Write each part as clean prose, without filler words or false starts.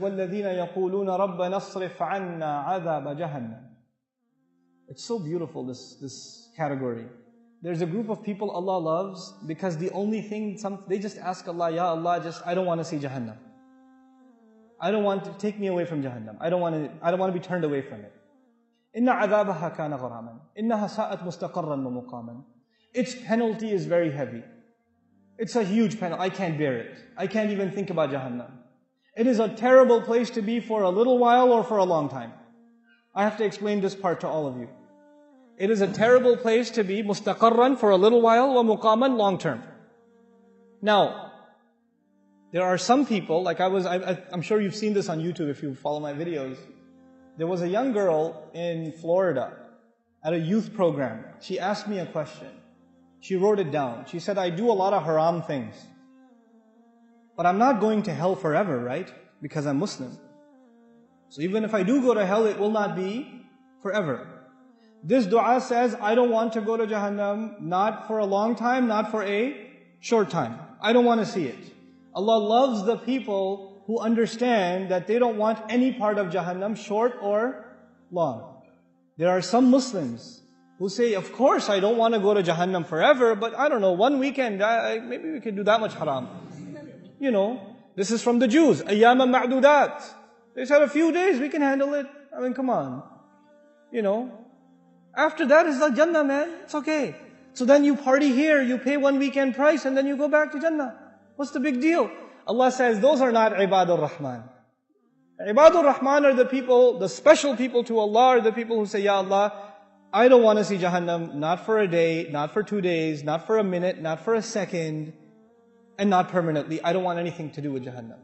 وَالَّذِينَ يَقُولُونَ رَبَّنَا اصْرِفْ عَنَّا عَذَابَ جَهَنَّمَ. It's so beautiful, this category. There's a group of people Allah loves because the only thing, they just ask Allah, Ya Allah, I don't want to see Jahannam. I don't want to take me away from Jahannam. I don't want to be turned away from it. إِنَّ عَذَابَهَا كَانَ غَرَامًا إِنَّهَا سَاءَتْ مُسْتَقَرًّا وَمُقَامًا. Its penalty is very heavy. It's a huge penalty. I can't bear it. I can't even think about Jahannam. It is a terrible place to be for a little while or for a long time. I have to explain this part to all of you. It is a terrible place to be, mustaqarran, for a little while, wa muqaman, long term. Now, there are some people, like I'm sure you've seen this on YouTube if you follow my videos. There was a young girl in Florida at a youth program. She asked me a question. She wrote it down. She said, I do a lot of haram things. But I'm not going to hell forever, right? Because I'm Muslim. So even if I do go to hell, it will not be forever. This dua says, I don't want to go to Jahannam, not for a long time, not for a short time. I don't want to see it. Allah loves the people who understand that they don't want any part of Jahannam, short or long. There are some Muslims who say, of course I don't want to go to Jahannam forever, but I don't know, one weekend, maybe we could do that much haram. You know, this is from the Jews, أَيَّامًا مَعْدُودَاتٍ. They said a few days, we can handle it. I mean, come on. You know, after that is the Jannah, man. It's okay. So then you party here, you pay one weekend price, and then you go back to Jannah. What's the big deal? Allah says, those are not Ibadur Rahman. Ibadur Rahman are the people, the special people to Allah are the people who say, Ya Allah, I don't want to see Jahannam, not for a day, not for 2 days, not for a minute, not for a second, and not permanently. I don't want anything to do with Jahannam.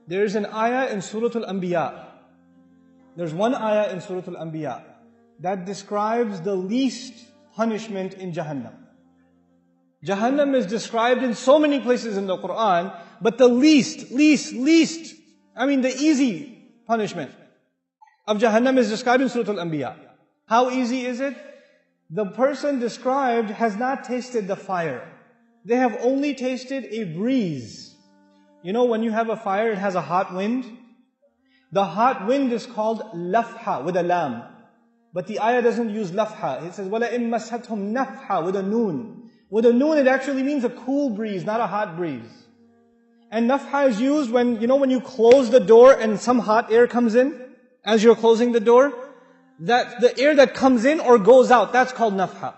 There is an ayah in Surah Al-Anbiya. There's one ayah in Surah Al-Anbiya that describes the least punishment in Jahannam. Jahannam is described in so many places in the Quran, but the least, the easy punishment of Jahannam is described in Surah Al-Anbiya. How easy is it? The person described has not tasted the fire. They have only tasted a breeze. You know, when you have a fire, it has a hot wind. The hot wind is called lafha, with a lam. But the ayah doesn't use lafha. It says, وَلَئِن مَسَّتْهُمْ نَفْحَ, with a noon. With a noon, it actually means a cool breeze, not a hot breeze. And nafha is used when, when you close the door and some hot air comes in, as you're closing the door, that the air that comes in or goes out, that's called nafha.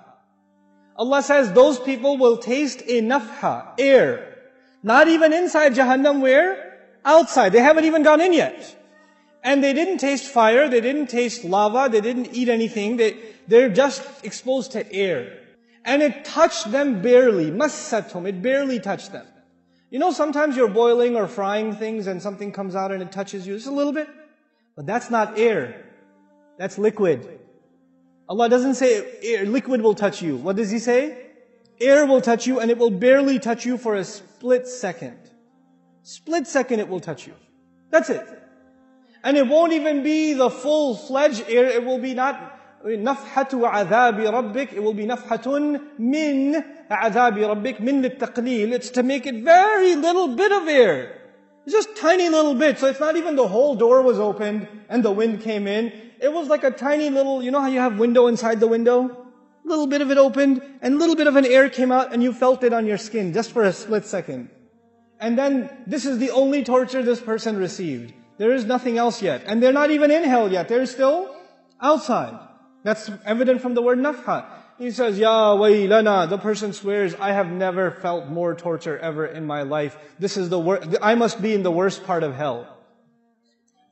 Allah says those people will taste a nafha, air. Not even inside Jahannam, where? Outside. They haven't even gone in yet. And they didn't taste fire, they didn't taste lava, they didn't eat anything. They're just exposed to air. And it touched them barely. Massatum, it barely touched them. You know, sometimes you're boiling or frying things and something comes out and it touches you just a little bit. But that's not air. That's liquid. Allah doesn't say air, liquid will touch you. What does He say? Air will touch you and it will barely touch you for a split second. Split second it will touch you. That's it. And it won't even be the full-fledged air. It will be not nafhatu adhabi rabbik. It will be nafhatun min adhabi rabbik, min littaqleel. It's to make it very little bit of air. It's just tiny little bit. So it's not even the whole door was opened and the wind came in. It was like a tiny little, you know how you have window inside the window? A little bit of it opened and a little bit of an air came out and you felt it on your skin just for a split second. And then this is the only torture this person received. There is nothing else yet. And they're not even in hell yet. They're still outside. That's evident from the word nafha. He says, Ya waylana, the person swears, I have never felt more torture ever in my life. This is the worst, I must be in the worst part of hell.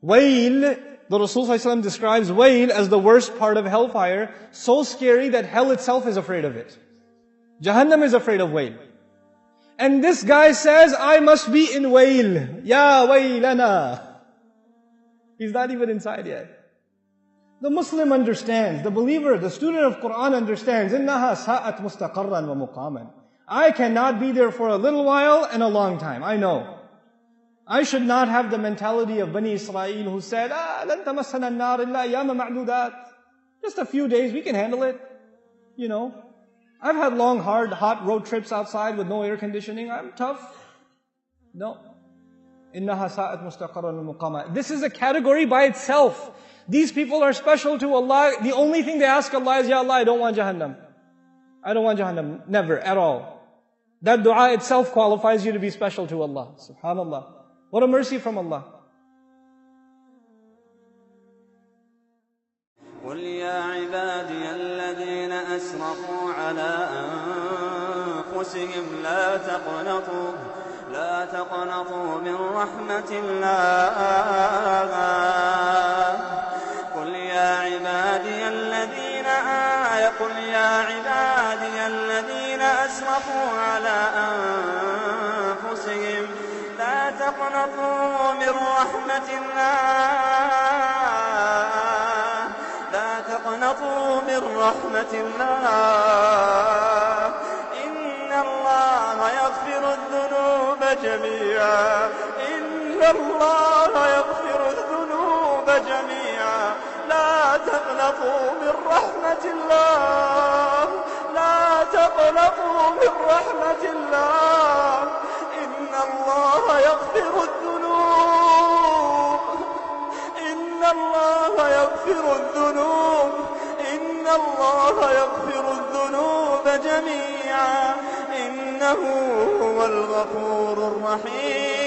Wayl, the Rasul ﷺ describes wayl as the worst part of hellfire, so scary that hell itself is afraid of it. Jahannam is afraid of wayl. And this guy says, I must be in wayl. Ya waylana. He's not even inside yet. The Muslim understands, the believer, the student of Quran understands, إِنَّهَا سَاءَتْ مُسْتَقَرًّا وَمُقَامًا. I cannot be there for a little while and a long time. I know. I should not have the mentality of Bani Israel who said, لَن تَمَسَّنَا النَّارِ إِلَّا أَيَّامًا مَعْدُودَاتٍ. Just a few days, we can handle it. You know, I've had long, hard, hot road trips outside with no air conditioning. I'm tough. No. إِنَّهَا سَاءَتْ مُسْتَقَرًّا وَمُقَامًا. This is a category by itself. These people are special to Allah. The only thing they ask Allah is, Ya Allah, I don't want Jahannam. I don't want Jahannam. Never, at all. That dua itself qualifies you to be special to Allah. Subhanallah. What a mercy from Allah. قل يا عبادي الذين أسرفوا على أنفسهم لا تقنطوا من رحمة الله. قل يا عبادي الذين أسرفوا على أنفسهم لا تقنطوا من رحمة الله. لا تقنطوا من رحمة الله. إن الله يغفر الذنوب جميعا. إن الله يغفر الذنوب جميعا. لا تقنطوا من رحمة الله. لا تقنطوا من رحمة الله. إن الله يغفر الذنوب. إن الله يغفر الذنوب. إن الله يغفر الذنوب جميعا. إنه هو الغفور الرحيم.